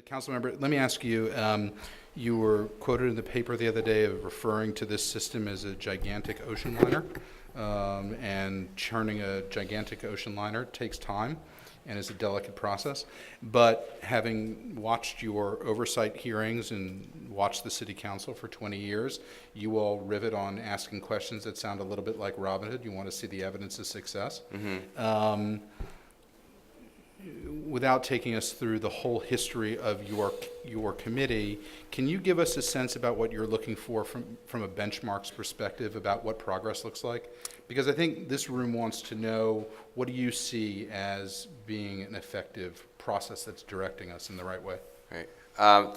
Councilmember, let me ask you, you were quoted in the paper the other day of referring to this system as a gigantic ocean liner, and churning a gigantic ocean liner takes time and is a delicate process. But having watched your oversight hearings and watched the City Council for 20 years, you all rivet on asking questions that sound a little bit like Robin Hood. You want to see the evidence of success. Mm-hmm. Without taking us through the whole history of your committee, can you give us a sense about what you're looking for from a benchmarks perspective about what progress looks like? Because I think this room wants to know, what do you see as being an effective process that's directing us in the right way? Right.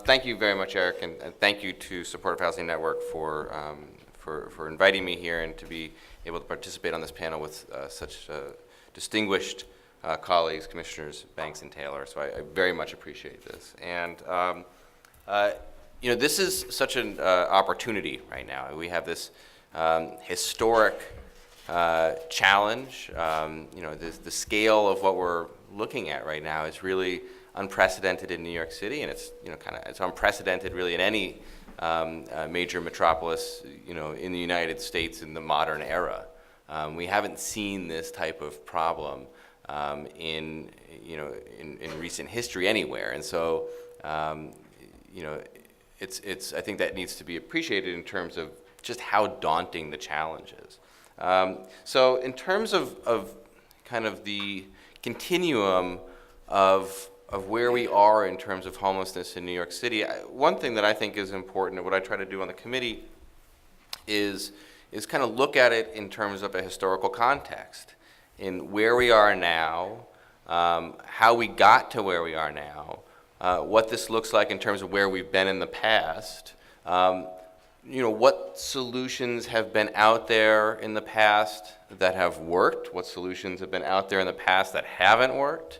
Thank you very much, Eric, and thank you to Supportive Housing Network for inviting me here and to be able to participate on this panel with such distinguished colleagues, Commissioners Banks and Taylor. So I very much appreciate this. And this is such an opportunity right now. We have this historic challenge. The scale of what we're looking at right now is really unprecedented in New York City, and it's unprecedented really in any major metropolis, in the United States in the modern era. We haven't seen this type of problem in recent history anywhere, and so it's I think that needs to be appreciated in terms of just how daunting the challenge is. So in terms of kind of the continuum of where we are in terms of homelessness in New York City, one thing that I think is important, and what I try to do on the committee, is kind of look at it in terms of a historical context, in where we are now, how we got to where we are now, what this looks like in terms of where we've been in the past, what solutions have been out there in the past that have worked, what solutions have been out there in the past that haven't worked,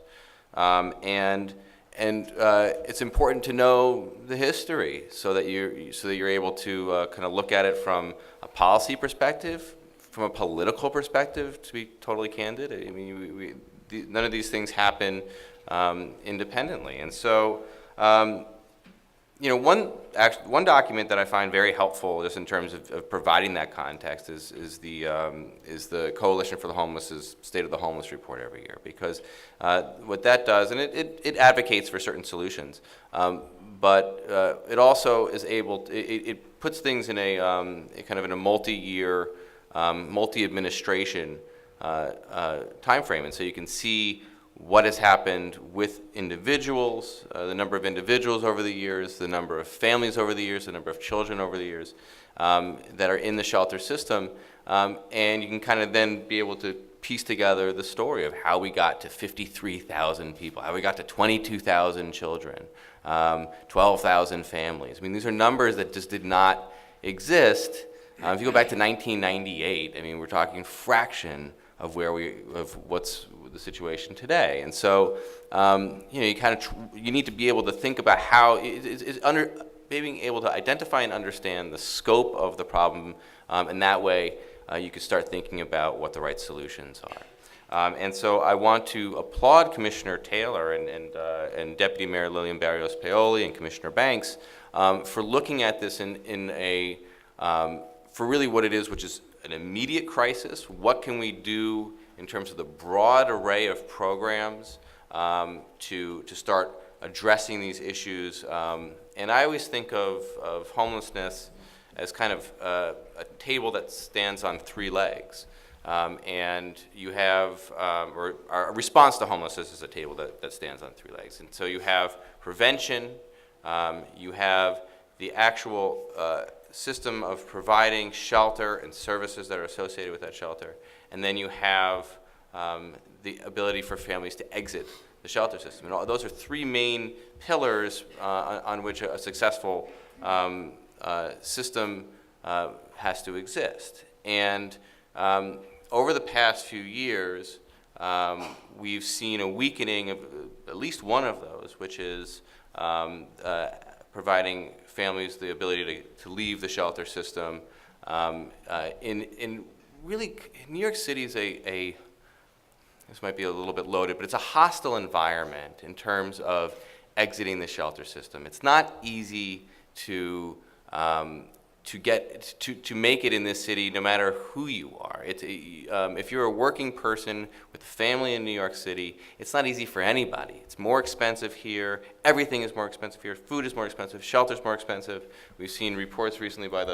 and it's important to know the history so that you're able to kind of look at it from a policy perspective, from a political perspective, to be totally candid. I mean, none of these things happen independently, and so one document that I find very helpful, just in terms of providing that context, is the Coalition for the Homeless's State of the Homeless report every year, because what that does, and it advocates for certain solutions, but it also is able it puts things in a kind of in a multi-year, multi-administration time frame, and so you can see what has happened with individuals, the number of individuals over the years, the number of families over the years, the number of children over the years that are in the shelter system, and you can kind of then be able to piece together the story of how we got to 53,000 people, how we got to 22,000 children, 12,000 families. I mean, these are numbers that just did not exist. If you go back to 1998, I mean, we're talking fraction of what's the situation today, and so you need to be able to think about how being able to identify and understand the scope of the problem, and that way you could start thinking about what the right solutions are. And so I want to applaud Commissioner Taylor and Deputy Mayor Lillian Barrios Paoli and Commissioner Banks for looking at this for really what it is, which is an immediate crisis. What can we do in terms of the broad array of programs to start addressing these issues? And I always think of homelessness as kind of a table that stands on three legs. And you have, or a response to homelessness is a table that stands on three legs. And so you have prevention, you have the actual system of providing shelter and services that are associated with that shelter, and then you have the ability for families to exit the shelter system. And those are three main pillars on which a successful system has to exist. And over the past few years, we've seen a weakening of at least one of those, which is providing families the ability to leave the shelter system. In really, New York City is this might be a little bit loaded, but it's a hostile environment in terms of exiting the shelter system. It's not easy to make it in this city, no matter who you are. If you're a working person with a family in New York City, it's not easy for anybody. It's more expensive here. Everything is more expensive here. Food is more expensive. Shelter's more expensive. We've seen reports recently by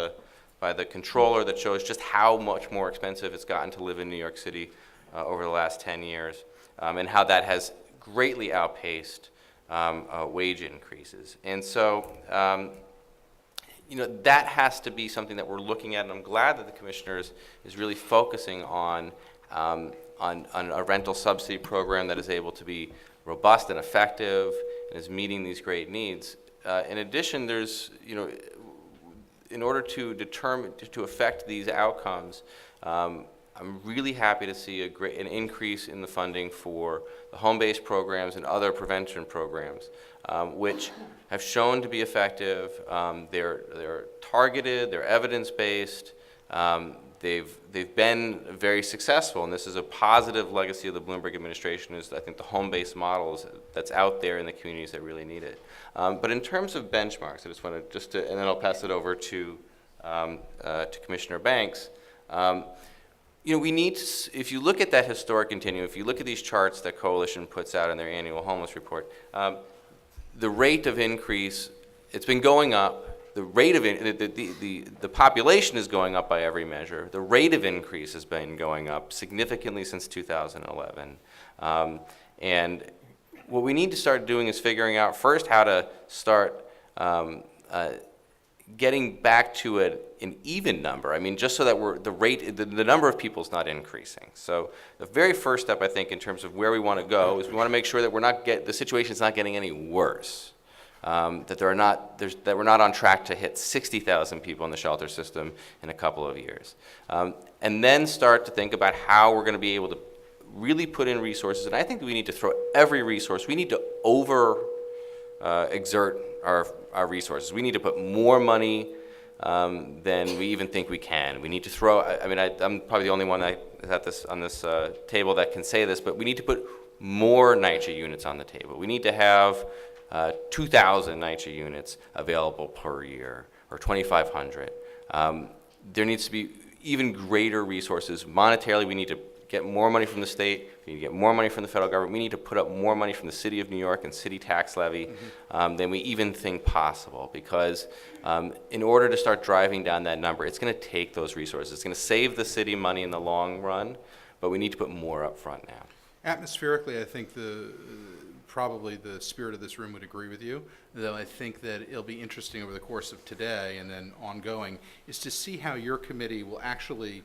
the controller that shows just how much more expensive it's gotten to live in New York City over the last 10 years, and how that has greatly outpaced wage increases. And so, that has to be something that we're looking at, and I'm glad that the commissioner is really focusing on a rental subsidy program that is able to be robust and effective and is meeting these great needs. In addition, there's, in order to affect these outcomes, I'm really happy to see an increase in the funding for the home-based programs and other prevention programs, which have shown to be effective. They're targeted, they're evidence-based, they've been very successful, and this is a positive legacy of the Bloomberg administration, is I think the home-based model that's out there in the communities that really need it. But in terms of benchmarks, I just want to, and then I'll pass it over to Commissioner Banks. We need to, if you look at that historic continuum, if you look at these charts that Coalition puts out in their annual homeless report, the rate of increase, it's been going up. The rate of the population is going up by every measure. The rate of increase has been going up significantly since 2011. And what we need to start doing is figuring out first how to start getting back to an even number. I mean, just so that the number of people is not increasing. So the very first step, I think, in terms of where we want to go is we want to make sure that the situation is not getting any worse. That we're not on track to hit 60,000 people in the shelter system in a couple of years. And then start to think about how we're going to be able to really put in resources. And I think we need to throw every resource. We need to exert our resources. We need to put more money than we even think we can. We need to throw, I'm probably the only one that is on this table that can say this, but we need to put more NYCHA units on the table. We need to have 2,000 NYCHA units available per year, or 2,500. There needs to be even greater resources. Monetarily, we need to get more money from the state, we need to get more money from the federal government, we need to put up more money from the city of New York and city tax levy than we even think possible, because in order to start driving down that number, it's going to take those resources. It's going to save the city money in the long run, but we need to put more up front now. Atmospherically, I think probably the spirit of this room would agree with you, though I think that it'll be interesting over the course of today and then ongoing, is to see how your committee will actually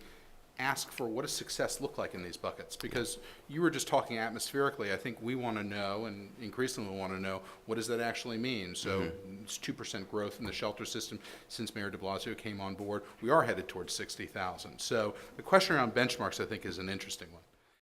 ask for what does success look like in these buckets. Because you were just talking atmospherically, I think we want to know, and increasingly want to know, what does that actually mean? So it's 2% growth in the shelter system since Mayor de Blasio came on board. We are headed towards 60,000. So the question around benchmarks, I think, is an interesting one.